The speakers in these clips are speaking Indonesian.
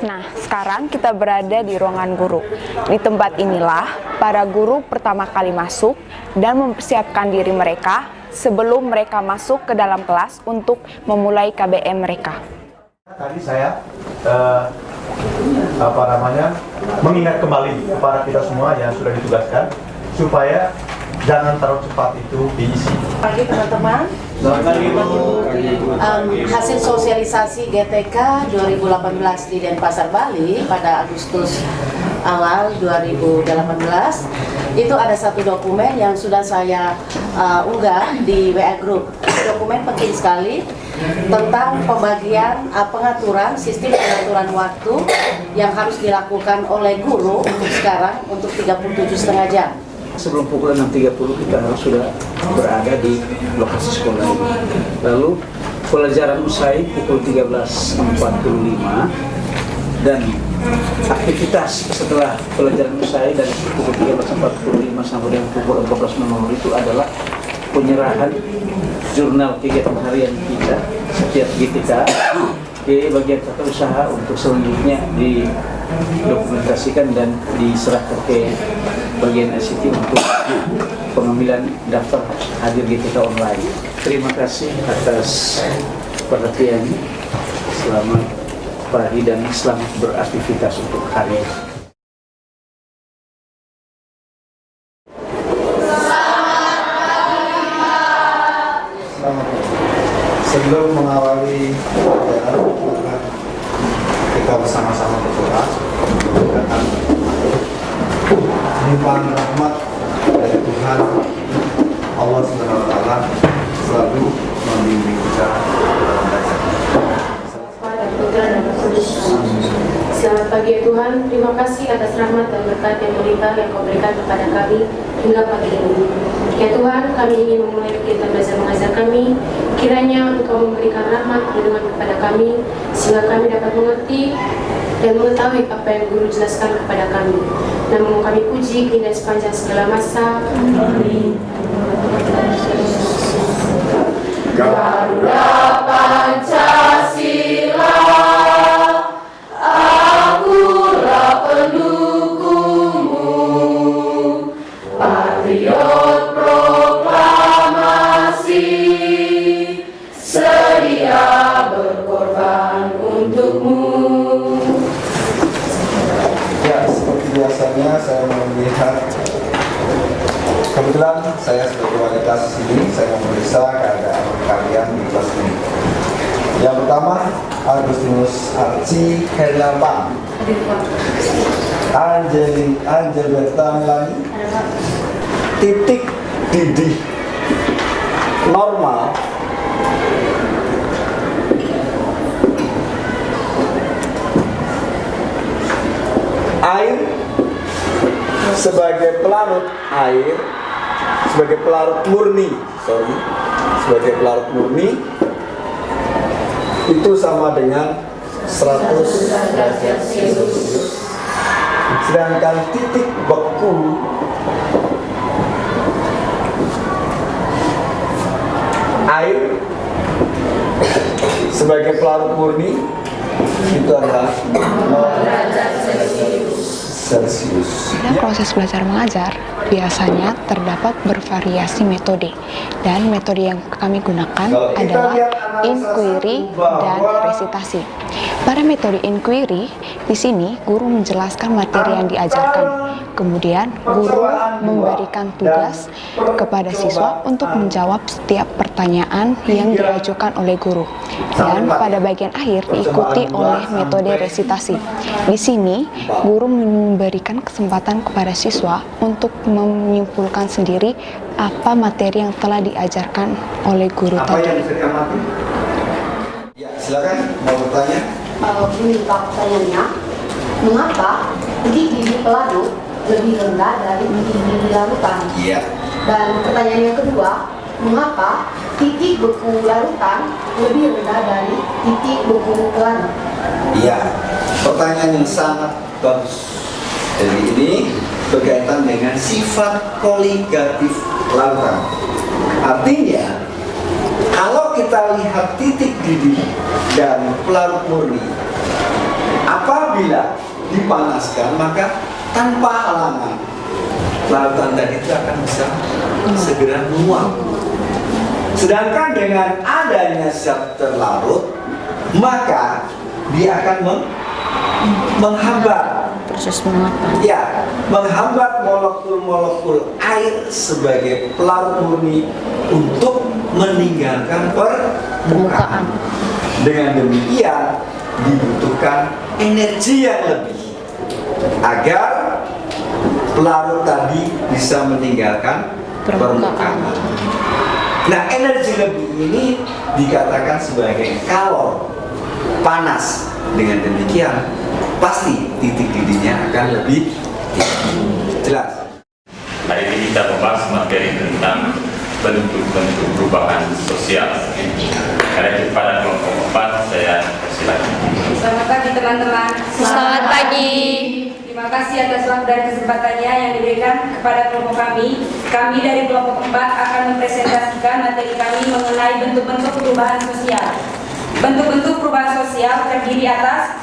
Nah, sekarang kita berada di ruangan guru. Di tempat inilah para guru pertama kali masuk dan mempersiapkan diri mereka sebelum mereka masuk ke dalam kelas untuk memulai KBM mereka. Tadi saya mengingat kembali kepada kita semua yang sudah ditugaskan supaya jangan terlalu cepat itu diisi. Pagi teman-teman. Selamat pagi Bu. Hasil sosialisasi GTK 2018 di Denpasar, Bali pada Agustus awal 2018 itu ada satu dokumen yang sudah saya unggah di WA Group. Dokumen penting sekali tentang pembagian pengaturan sistem pengaturan waktu yang harus dilakukan oleh guru untuk sekarang untuk 37,5 jam. Sebelum pukul 6.30 kita harus sudah berada di lokasi sekolah ini. Lalu pelajaran usai pukul 13.45 dan aktivitas setelah pelajaran usai dari pukul 13.45 sampai dengan pukul 14.00 itu adalah penyerahan jurnal kegiatan harian kita setiap GTK ke bagian tata usaha untuk selanjutnya didokumentasikan dan diserahkan ke bagian ICT untuk pengambilan daftar hadir GTK online. Terima kasih atas perhatian. Selamat pagi dan selamat beraktivitas untuk hari ini. Sebelum mengawali pelajaran, kita bersama-sama berdoa mendoakan limpahan rahmat dari Tuhan Allah SWT selalu membimbing kita dalam belajar. Selamat pagi ya Tuhan, terima kasih atas rahmat dan berkat yang melimpah yang Kau berikan kepada kami hingga pagi ini. Ya Tuhan, kami ingin memulai kegiatan belajar mengajar kami. Kiranya Engkau memberikan rahmat perlindungan kepada kami sehingga kami dapat mengerti dan mengetahui apa yang Guru jelaskan kepada kami. Namun kami puji kini sepanjang segala masa. Amin. Garuda Pancasila, akulah pendukungmu, patriot proklamasi, sedia berkorban untukmu. Ya, seperti biasanya saya melihat, kebetulan saya sebagai wali kelas di sini, saya memeriksa keadaan kalian di kelas ini. Yang pertama, Agustinus Arci Herlambang, Angelberta Melani, Titik Didi normal, air sebagai pelarut air, sebagai pelarut murni, sebagai pelarut murni itu sama dengan 100 derajat Celcius. Sedangkan titik beku air sebagai pelarut murni itu adalah 0 derajat Celcius. Dalam proses belajar mengajar, biasanya terdapat bervariasi metode, dan metode yang kami gunakan adalah inquiry dan resitasi. Pada metode inquiry, di sini guru menjelaskan materi yang diajarkan. Kemudian guru memberikan tugas kepada siswa untuk menjawab setiap pertanyaan yang diajukan oleh guru. Dan pada bagian akhir diikuti oleh metode resitasi. Di sini guru memberikan kesempatan kepada siswa untuk menyimpulkan sendiri apa materi yang telah diajarkan oleh guru tadi. Yang bisa diamati? Ya, silakan mau bertanya. Pertanyaannya, mengapa titik didi pelarut lebih rendah dari titik didi larutan? Iya. Dan pertanyaan yang kedua, mengapa titik beku larutan lebih rendah dari titik beku pelarut? Iya, pertanyaan yang sangat bagus. Jadi ini berkaitan dengan sifat koligatif larutan. Artinya, kalau kita lihat titik didih dan pelarut murni, Apabila dipanaskan, maka tanpa halangan larutan tadi itu akan bisa segera menguap. Sedangkan dengan adanya zat terlarut, maka dia akan menghambat proses penguapan. Ya, menghambat molekul-molekul air sebagai pelarut murni untuk meninggalkan permukaan. Dengan demikian dibutuhkan energi yang lebih agar pelarut tadi bisa meninggalkan permukaan. Nah, energi lebih ini dikatakan sebagai kalor panas. Dengan demikian pasti titik didihnya akan lebih jelas. Hari ini kita membahas materi tentang bentuk-bentuk perubahan sosial. Karena itu pada kelompok 4 saya persilakan. Selamat pagi teman-teman. Selamat pagi. Terima kasih atas waktu dan kesempatannya yang diberikan kepada kelompok kami. Kami dari kelompok 4 akan mempresentasikan materi kami mengenai bentuk-bentuk perubahan sosial. Bentuk-bentuk perubahan sosial terdiri atas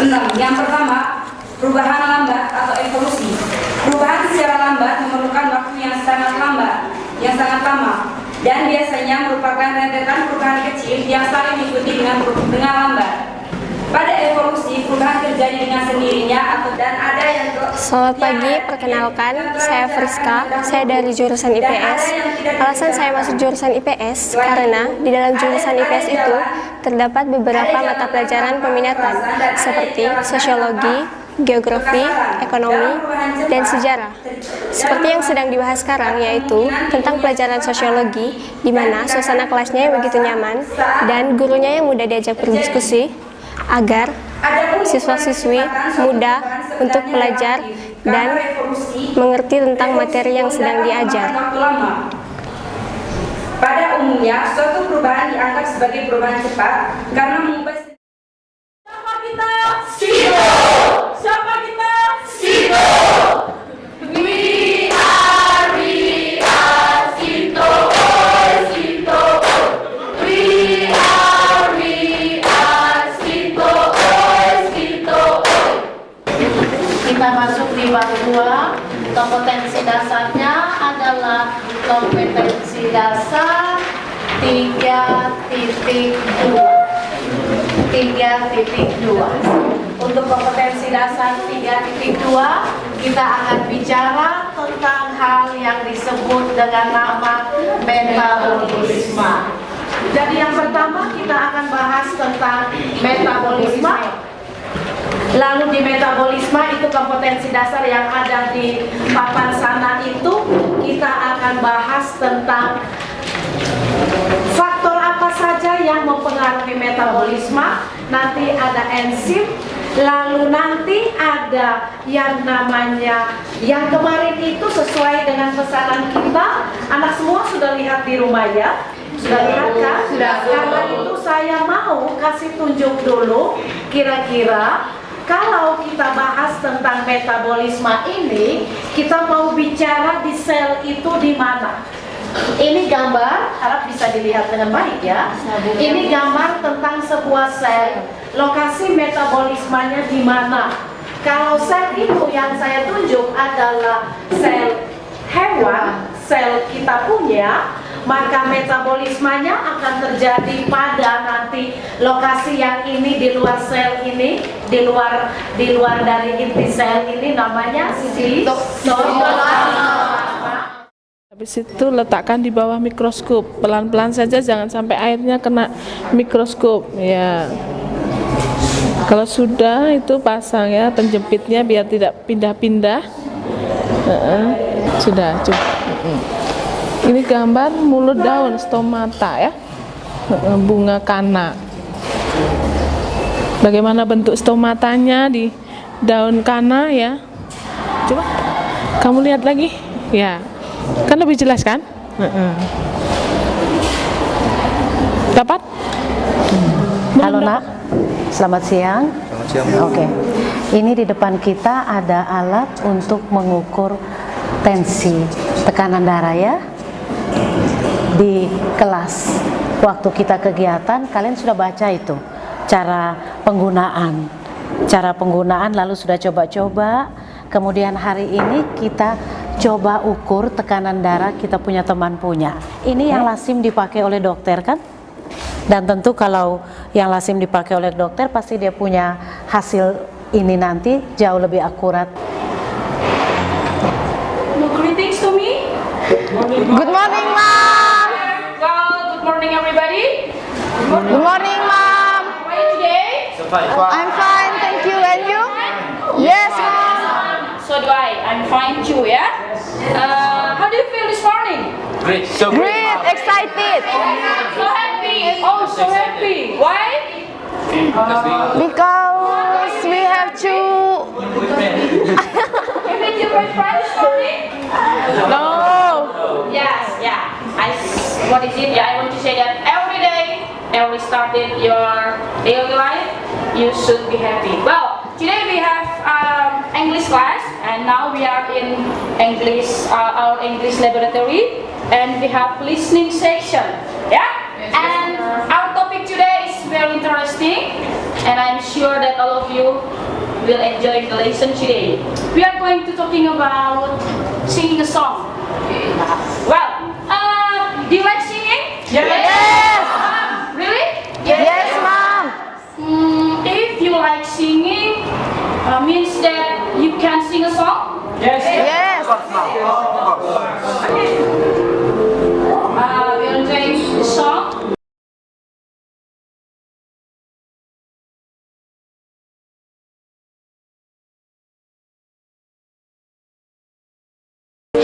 6. Yang pertama, perubahan lambat atau evolusi. Perubahan secara lambat memerlukan waktu yang sangat lama, dan biasanya merupakan rentetan perubahan kecil yang saling mengikuti dengan lambat. Pada evolusi, perubahan terjadi dengan sendirinya dan ada yang Selamat pagi, perkenalkan, saya Friska, saya dari jurusan IPS. Alasan saya masuk jurusan IPS karena di dalam jurusan IPS itu terdapat beberapa mata pelajaran peminatan seperti sosiologi, geografi, ekonomi, dan sejarah. Seperti yang sedang dibahas sekarang, yaitu tentang pelajaran sosiologi, di mana suasana kelasnya begitu nyaman dan gurunya yang mudah diajak berdiskusi, agar siswa-siswi mudah untuk belajar dan mengerti tentang materi yang sedang diajar. Pada umumnya, suatu perubahan dianggap sebagai perubahan cepat karena mengubah. Siapa kita? Sito! Siapa kita? Sito! We are Sito! Sito! We are Sito! Sito! Kita masuk di bab 2. Kompetensi dasarnya adalah kompetensi dasar 3.2. Untuk kompetensi dasar 3.2, kita akan bicara tentang hal yang disebut dengan nama metabolisme. Jadi yang pertama kita akan bahas tentang metabolisme. Lalu di metabolisme itu kompetensi dasar yang ada di papan sana itu kita akan bahas tentang faktor apa saja yang mempengaruhi metabolisme. Nanti ada enzim, lalu nanti ada yang namanya yang kemarin itu sesuai dengan pesanan kita. Anak semua sudah lihat di rumah ya? Sudah lihat kan? Sudah. Karena itu saya mau kasih tunjuk dulu kira-kira kalau kita bahas tentang metabolisme ini, kita mau bicara di sel itu di mana? Ini gambar, harap bisa dilihat dengan baik ya. Ini gambar tentang sebuah sel. Lokasi metabolismenya di mana? Kalau sel itu yang saya tunjuk adalah sel hewan, sel kita punya, maka metabolismenya akan terjadi pada nanti lokasi yang ini di luar sel ini, di luar dari inti sel ini namanya sitoplasma. Habis itu letakkan di bawah mikroskop, pelan-pelan saja, jangan sampai airnya kena mikroskop ya. Kalau sudah itu pasang ya penjepitnya biar tidak pindah-pindah. Sudah cukup. Ini gambar mulut daun stomata ya, bunga kana. Bagaimana bentuk stomatanya di daun kana ya? Coba kamu lihat lagi, ya, kan lebih jelas kan? Dapat? Halo nak, selamat siang. Selamat siang. Oke, ini di depan kita ada alat untuk mengukur tensi tekanan darah ya. Di kelas waktu kita kegiatan kalian sudah baca itu cara penggunaan cara penggunaan, lalu sudah coba-coba. Kemudian hari ini kita coba ukur tekanan darah, kita punya teman punya. Ini yang lazim dipakai oleh dokter kan? Dan tentu kalau yang lazim dipakai oleh dokter pasti dia punya hasil ini nanti jauh lebih akurat. Greetings to me. Good morning, Mom. Well, good morning everybody. Good morning, Mom. How are you today? I'm fine, thank you. And you? Yes, Mom. So do I. I'm fine too, yeah? How do you feel this morning? Great, excited. So happy. Oh, so happy. Why? Because we have to... You meet your best friend this morning? No. Yes, yeah. What is it? Yeah, I want to say that every day, every started your daily life, you should be happy. Well, today we have English class, and now we are in English, our English laboratory, and we have listening section. Yeah, and our topic today is very interesting, and I'm sure that all of you will enjoy the lesson today. We are going to talking about singing a song. Well, do you like singing? Yes. Really? Yes, Mom. If you like singing, means that you can sing a song? Yes. We'll take the song.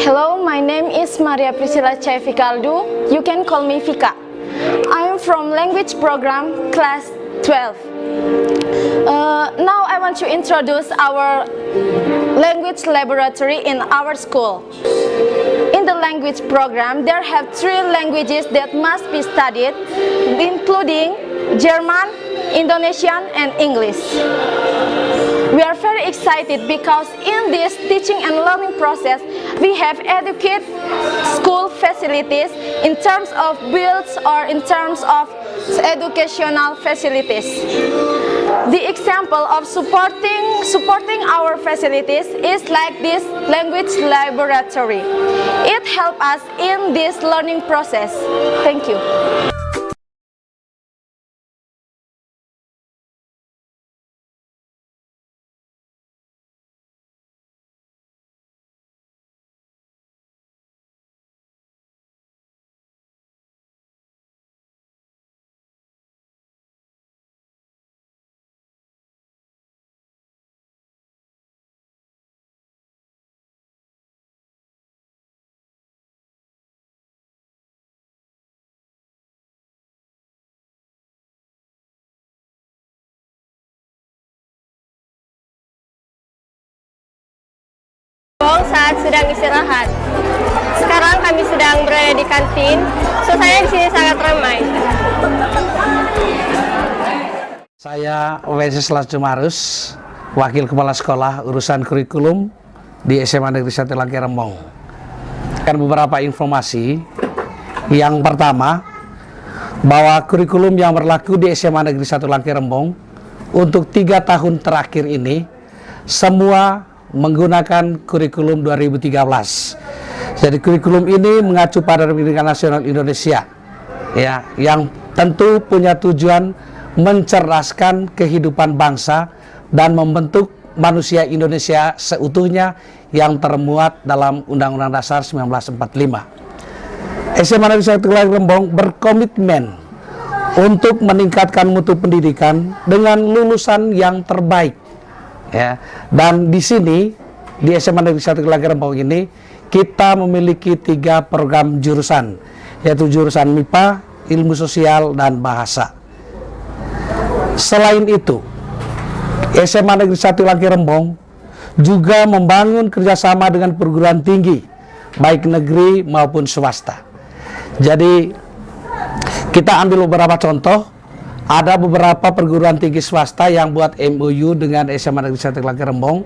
Hello, my name is Maria Priscilla Chai Ficaldo. You can call me Vika. I am from language program class 12. Now I want to introduce our language laboratory in our school. In the language program, there have 3 languages that must be studied, including German, Indonesian, and English. We are very excited because in this teaching and learning process, we have adequate school facilities in terms of builds or in terms of educational facilities. The example of supporting our facilities is like this language laboratory. It helps us in this learning process. Thank you. Saat sedang istirahat. Sekarang kami sedang berada di kantin. Suasana di sini sangat ramai. Saya Wenceslas Jumarus, Wakil Kepala Sekolah Urusan Kurikulum di SMA Negeri 1 Langke Rembong. Akan beberapa informasi. Yang pertama, bahwa kurikulum yang berlaku di SMA Negeri 1 Langke Rembong untuk 3 tahun terakhir ini semua menggunakan kurikulum 2013. Jadi kurikulum ini mengacu pada Pendidikan Nasional Indonesia, ya, yang tentu punya tujuan mencerdaskan kehidupan bangsa dan membentuk manusia Indonesia seutuhnya yang termuat dalam Undang-Undang Dasar 1945. SMA Negeri 1 Langke Rembong berkomitmen untuk meningkatkan mutu pendidikan dengan lulusan yang terbaik. Ya, dan di sini di SMA Negeri 1 Langke Rembong ini kita memiliki 3 program jurusan, yaitu jurusan MIPA, Ilmu Sosial, dan Bahasa. Selain itu, SMA Negeri 1 Langke Rembong juga membangun kerjasama dengan perguruan tinggi, baik negeri maupun swasta. Jadi kita ambil beberapa contoh. Ada beberapa perguruan tinggi swasta yang buat MOU dengan SMA Negeri 1 Langke Rembong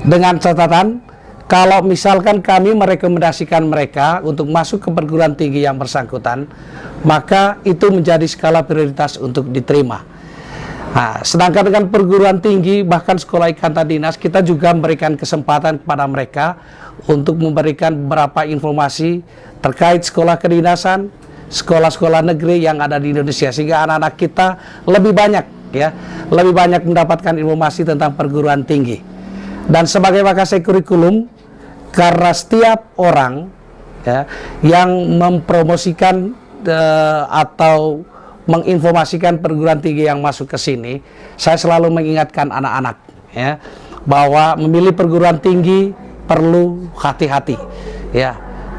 dengan catatan kalau misalkan kami merekomendasikan mereka untuk masuk ke perguruan tinggi yang bersangkutan, maka itu menjadi skala prioritas untuk diterima. Nah, sedangkan dengan perguruan tinggi bahkan sekolah ikatan dinas, kita juga memberikan kesempatan kepada mereka untuk memberikan beberapa informasi terkait sekolah kedinasan, sekolah-sekolah negeri yang ada di Indonesia, sehingga anak-anak kita lebih banyak mendapatkan informasi tentang perguruan tinggi. Dan sebagai makasih kurikulum, karena setiap orang yang mempromosikan atau menginformasikan perguruan tinggi yang masuk ke sini, saya selalu mengingatkan anak-anak bahwa memilih perguruan tinggi perlu hati-hati,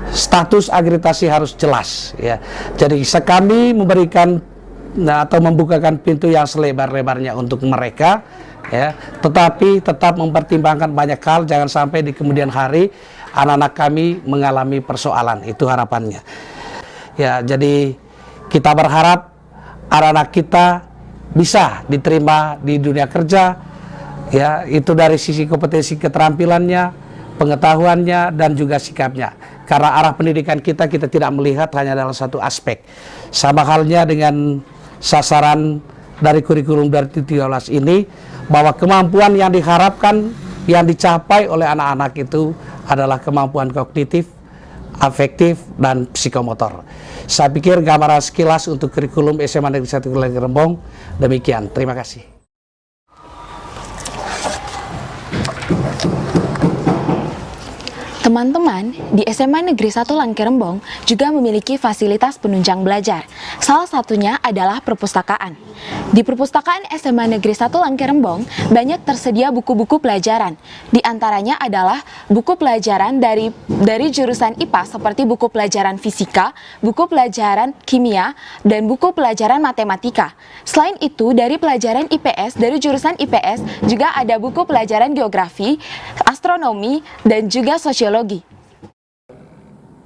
status akreditasi harus jelas, Jadi kami memberikan atau membukakan pintu yang selebar-lebarnya untuk mereka, tetapi tetap mempertimbangkan banyak hal, jangan sampai di kemudian hari anak-anak kami mengalami persoalan. Itu harapannya. Jadi kita berharap anak-anak kita bisa diterima di dunia kerja, itu dari sisi kompetensi keterampilannya, pengetahuannya, dan juga sikapnya. Karena arah pendidikan kita tidak melihat hanya dalam satu aspek. Sama halnya dengan sasaran dari kurikulum 2013 ini, bahwa kemampuan yang diharapkan, yang dicapai oleh anak-anak itu adalah kemampuan kognitif, afektif, dan psikomotor. Saya pikir gambaran sekilas untuk kurikulum SMA Negeri 1 Langkah Rembong demikian. Terima kasih. Teman-teman, di SMA Negeri 1 Langkah Rembong juga memiliki fasilitas penunjang belajar. Salah satunya adalah perpustakaan. Di perpustakaan SMA Negeri 1 Langkah Rembong banyak tersedia buku-buku pelajaran. Di antaranya adalah buku pelajaran dari jurusan IPA seperti buku pelajaran fisika, buku pelajaran kimia, dan buku pelajaran matematika. Selain itu, dari pelajaran IPS, dari jurusan IPS juga ada buku pelajaran geografi, astronomi, dan juga sosiologi.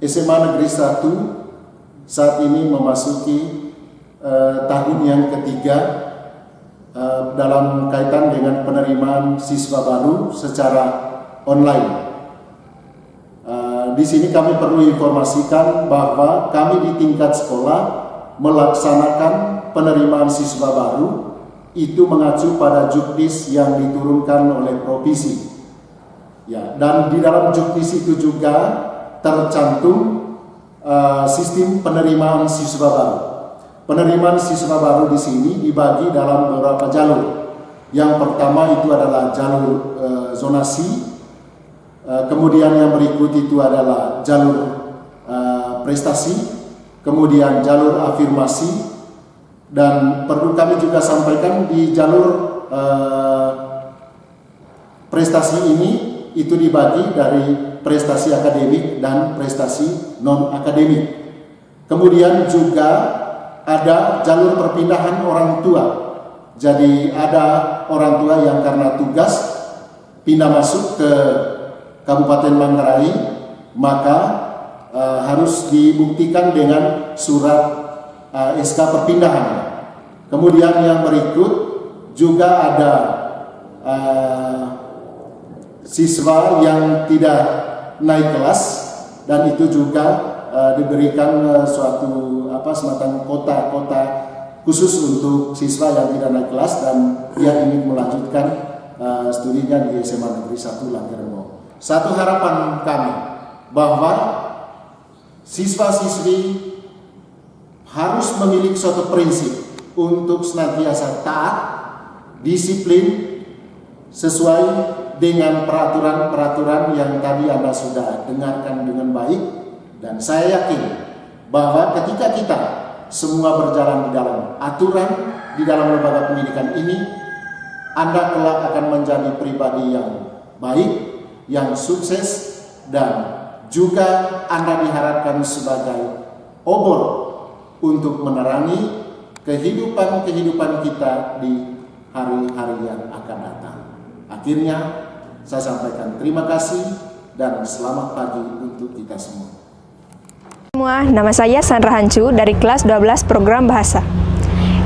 SMA Negeri 1 saat ini memasuki tahun yang ketiga dalam kaitan dengan penerimaan siswa baru secara online. Di sini kami perlu informasikan bahwa kami di tingkat sekolah melaksanakan penerimaan siswa baru itu mengacu pada juknis yang diturunkan oleh provinsi. Dan di dalam juknis itu juga tercantum sistem penerimaan siswa baru. Penerimaan siswa baru di sini dibagi dalam beberapa jalur. Yang pertama itu adalah jalur zonasi, kemudian yang berikut itu adalah jalur prestasi, kemudian jalur afirmasi, dan perlu kami juga sampaikan di jalur prestasi ini itu dibagi dari prestasi akademik dan prestasi non-akademik. Kemudian juga ada jalur perpindahan orang tua. Jadi ada orang tua yang karena tugas pindah masuk ke Kabupaten Manggarai, maka harus dibuktikan dengan surat SK perpindahan. Kemudian yang berikut juga ada siswa yang tidak naik kelas, dan itu juga diberikan suatu semacam kota khusus untuk siswa yang tidak naik kelas dan dia ingin melanjutkan studinya di SMA Negeri 1 Langkah Rembong. Satu harapan kami bahwa siswa-siswi harus memiliki suatu prinsip untuk senantiasa taat, disiplin, sesuai dengan peraturan-peraturan yang tadi Anda sudah dengarkan dengan baik. Dan saya yakin bahwa ketika kita semua berjalan di dalam aturan, di dalam lembaga pendidikan ini, Anda kelak akan menjadi pribadi yang baik, yang sukses, dan juga Anda diharapkan sebagai obor untuk menerangi kehidupan kita di hari-hari yang akan datang. Akhirnya, saya sampaikan terima kasih dan selamat pagi untuk kita semua. Semua, nama saya Sandra Hancu dari kelas 12 program bahasa.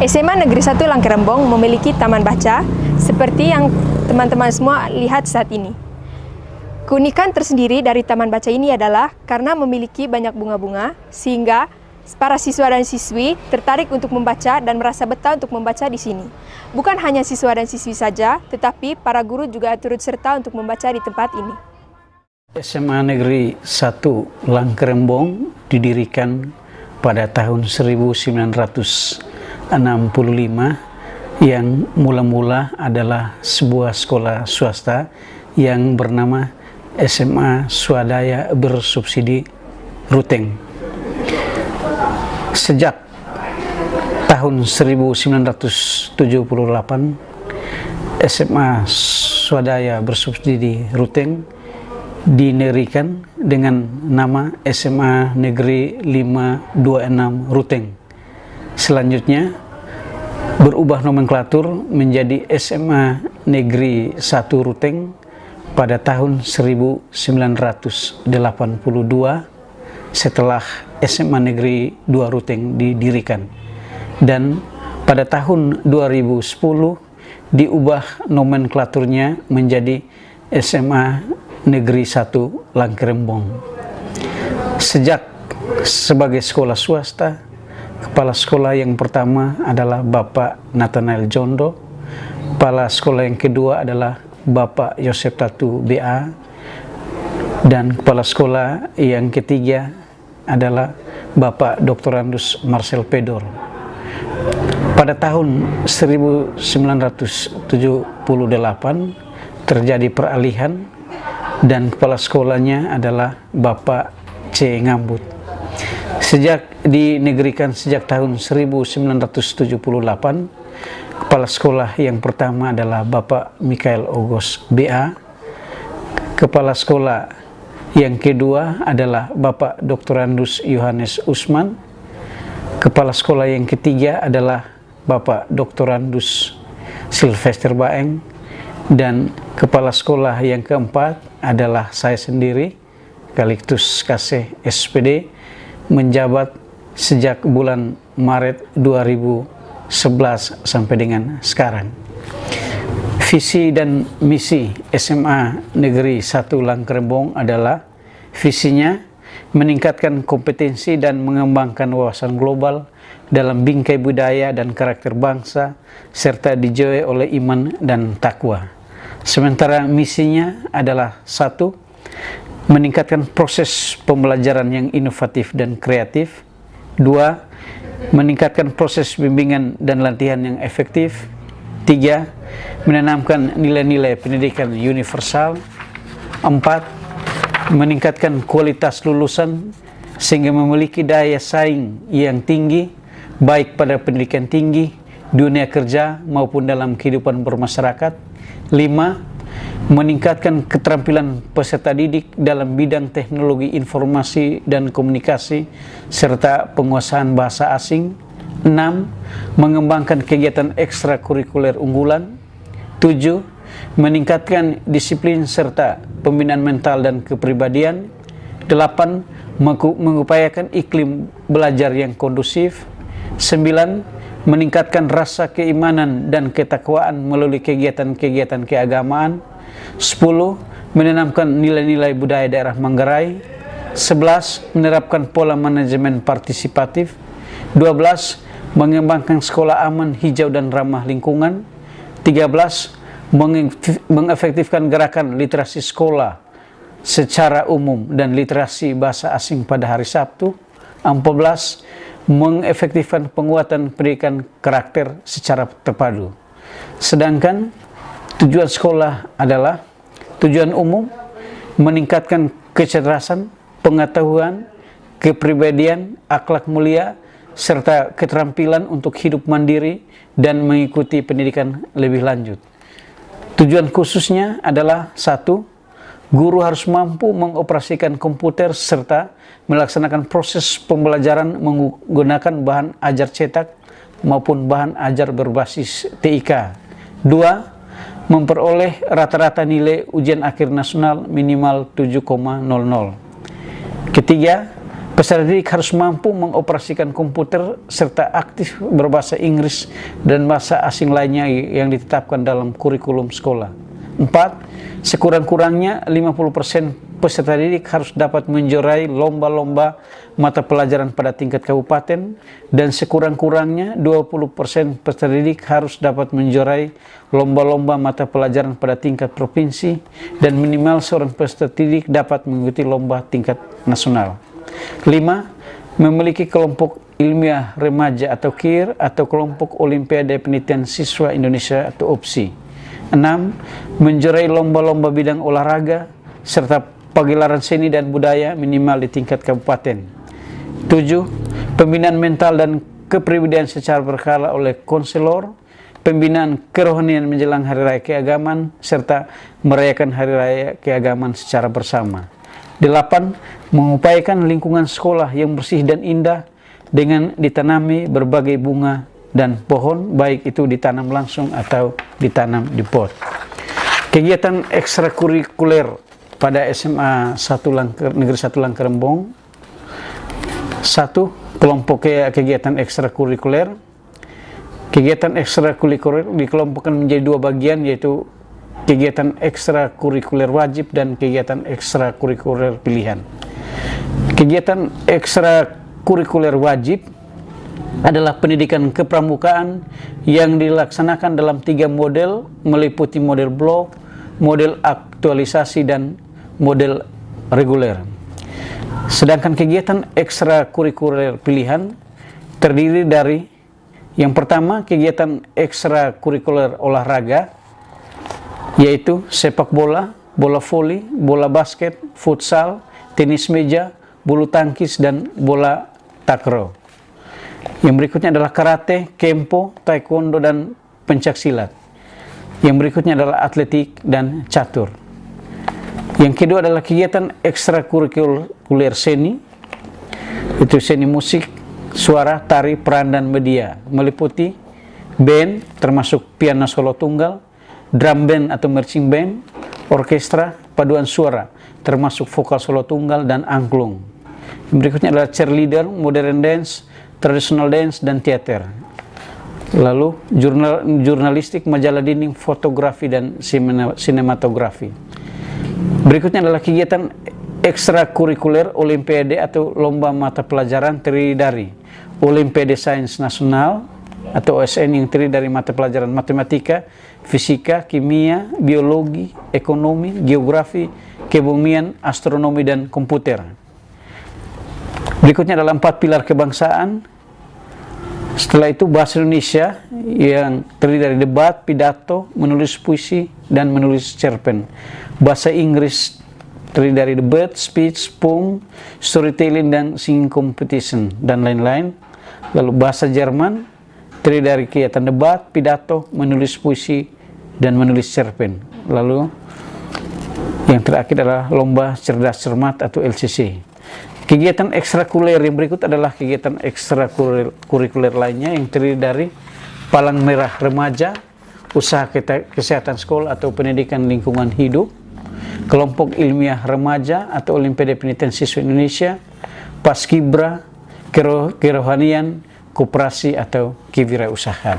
SMA Negeri 1 Langkah Rembong memiliki taman baca seperti yang teman-teman semua lihat saat ini. Keunikan tersendiri dari taman baca ini adalah karena memiliki banyak bunga-bunga, sehingga para siswa dan siswi tertarik untuk membaca dan merasa betah untuk membaca di sini. Bukan hanya siswa dan siswi saja, tetapi para guru juga turut serta untuk membaca di tempat ini. SMA Negeri 1 Langkerembong didirikan pada tahun 1965 yang mula-mula adalah sebuah sekolah swasta yang bernama SMA Swadaya Bersubsidi Ruteng. Sejak tahun 1978, SMA Swadaya Bersubsidi Ruteng dinerikan dengan nama SMA Negeri 526 Ruteng. Selanjutnya berubah nomenklatur menjadi SMA Negeri 1 Ruteng pada tahun 1982 setelah SMA Negeri 2 Ruteng didirikan, dan pada tahun 2010 diubah nomenklaturnya menjadi SMA Negeri 1 Langkerembong. Sejak sebagai sekolah swasta, kepala sekolah yang pertama adalah Bapak Nathanael Jondo, kepala sekolah yang kedua adalah Bapak Yosef Tatu BA, dan kepala sekolah yang ketiga adalah Bapak Dr. Andus Marcel Pedor. Pada tahun 1978 terjadi peralihan dan kepala sekolahnya adalah Bapak C. Ngambut. Sejak dinegerikan sejak tahun 1978, kepala sekolah yang pertama adalah Bapak Mikael Ogos BA. Kepala sekolah yang kedua adalah Bapak Dr. Andus Yohanes Usman. Kepala sekolah yang ketiga adalah Bapak Dr. Andus Silvester Baeng. Dan kepala sekolah yang keempat adalah saya sendiri, Kaliktus Kasih SPD, menjabat sejak bulan Maret 2011 sampai dengan sekarang. Visi dan misi SMA Negeri 1 Langkerembong adalah visinya meningkatkan kompetensi dan mengembangkan wawasan global dalam bingkai budaya dan karakter bangsa serta dijauhi oleh iman dan takwa. Sementara misinya adalah 1. Meningkatkan proses pembelajaran yang inovatif dan kreatif. 2. Meningkatkan proses bimbingan dan latihan yang efektif. 3. Menanamkan nilai-nilai pendidikan universal. 4. Meningkatkan kualitas lulusan sehingga memiliki daya saing yang tinggi baik pada pendidikan tinggi, dunia kerja maupun dalam kehidupan bermasyarakat. 5. Meningkatkan keterampilan peserta didik dalam bidang teknologi informasi dan komunikasi serta penguasaan bahasa asing. 6. Mengembangkan kegiatan ekstrakurikuler unggulan. 7. Meningkatkan disiplin serta pembinaan mental dan kepribadian. 8. Mengupayakan iklim belajar yang kondusif. 9. Meningkatkan rasa keimanan dan ketakwaan melalui kegiatan-kegiatan keagamaan. 10. Menanamkan nilai-nilai budaya daerah Manggarai. 11. Menerapkan pola manajemen partisipatif. 12. Mengembangkan sekolah aman, hijau dan ramah lingkungan. 13. Mengefektifkan gerakan literasi sekolah secara umum dan literasi bahasa asing pada hari Sabtu. 14. Mengefektifkan penguatan pendidikan karakter secara terpadu. Sedangkan tujuan sekolah adalah tujuan umum, meningkatkan kecerdasan, pengetahuan, kepribadian, akhlak mulia, serta keterampilan untuk hidup mandiri dan mengikuti pendidikan lebih lanjut. Tujuan khususnya adalah 1. Guru harus mampu mengoperasikan komputer serta melaksanakan proses pembelajaran menggunakan bahan ajar cetak maupun bahan ajar berbasis TIK. 2. Memperoleh rata-rata nilai ujian akhir nasional minimal 7,00. Ketiga, peserta didik harus mampu mengoperasikan komputer serta aktif berbahasa Inggris dan bahasa asing lainnya yang ditetapkan dalam kurikulum sekolah. 4. Sekurang-kurangnya 50% peserta didik harus dapat menjuarai lomba-lomba mata pelajaran pada tingkat kabupaten, dan sekurang-kurangnya 20% peserta didik harus dapat menjuarai lomba-lomba mata pelajaran pada tingkat provinsi, dan minimal seorang peserta didik dapat mengikuti lomba tingkat nasional. 5. Memiliki kelompok ilmiah remaja atau KIR atau kelompok Olimpiade Penelitian Siswa Indonesia atau OPSI. 6. Menjuarai lomba-lomba bidang olahraga serta pagelaran seni dan budaya minimal di tingkat kabupaten. 7. Pembinaan mental dan kepribadian secara berkala oleh konselor, pembinaan kerohanian menjelang Hari Raya Keagamaan, serta merayakan Hari Raya Keagamaan secara bersama. 8. Mengupayakan lingkungan sekolah yang bersih dan indah dengan ditanami berbagai bunga dan pohon, baik itu ditanam langsung atau ditanam di pot. Kegiatan ekstrakurikuler pada SMA Negeri 1 Langkerembong. 1. Kelompok kegiatan ekstrakurikuler. Kegiatan ekstrakurikuler dikelompokkan menjadi 2 bagian, yaitu kegiatan ekstrakurikuler wajib dan kegiatan ekstrakurikuler pilihan. Kegiatan ekstrakurikuler wajib adalah pendidikan kepramukaan yang dilaksanakan dalam 3 model, meliputi model blok, model aktualisasi, dan model reguler. Sedangkan kegiatan ekstrakurikuler pilihan terdiri dari yang pertama, kegiatan ekstrakurikuler olahraga, yaitu sepak bola, bola voli, bola basket, futsal, tenis meja, bulu tangkis, dan bola takraw. Yang berikutnya adalah karate, kempo, taekwondo, dan pencaksilat. Yang berikutnya adalah atletik dan catur. Yang kedua adalah kegiatan ekstrakurikuler seni, itu seni musik, suara, tari, peran, dan media, meliputi band termasuk piano solo tunggal, drum band atau marching band, orkestra, paduan suara termasuk vokal solo tunggal, dan angklung. Yang berikutnya adalah cheerleader, modern dance, traditional dance, dan teater. Lalu jurnalistik, majalah dinding, fotografi, dan sinematografi. Berikutnya adalah kegiatan ekstrakurikuler olimpiade atau lomba mata pelajaran terdiri dari Olimpiade Sains Nasional atau OSN yang terdiri dari mata pelajaran matematika, fisika, kimia, biologi, ekonomi, geografi, kebumian, astronomi, dan komputer. Berikutnya adalah 4 pilar kebangsaan. Setelah itu bahasa Indonesia yang terdiri dari debat, pidato, menulis puisi, dan menulis cerpen. Bahasa Inggris terdiri dari debat, speech, poem, storytelling, dan singing competition, dan lain-lain. Lalu bahasa Jerman terdiri dari kegiatan debat, pidato, menulis puisi, dan menulis cerpen. Lalu yang terakhir adalah lomba cerdas cermat atau LCC. Kegiatan ekstrakurikuler yang berikut adalah kegiatan ekstrakurikuler lainnya yang terdiri dari Palang Merah Remaja, Usaha Kesehatan Sekolah atau Pendidikan Lingkungan Hidup, Kelompok Ilmiah Remaja atau Olimpiade Penelitian Siswa Indonesia, Paskibra, Kerohanian, Koperasi atau Kewirausahaan.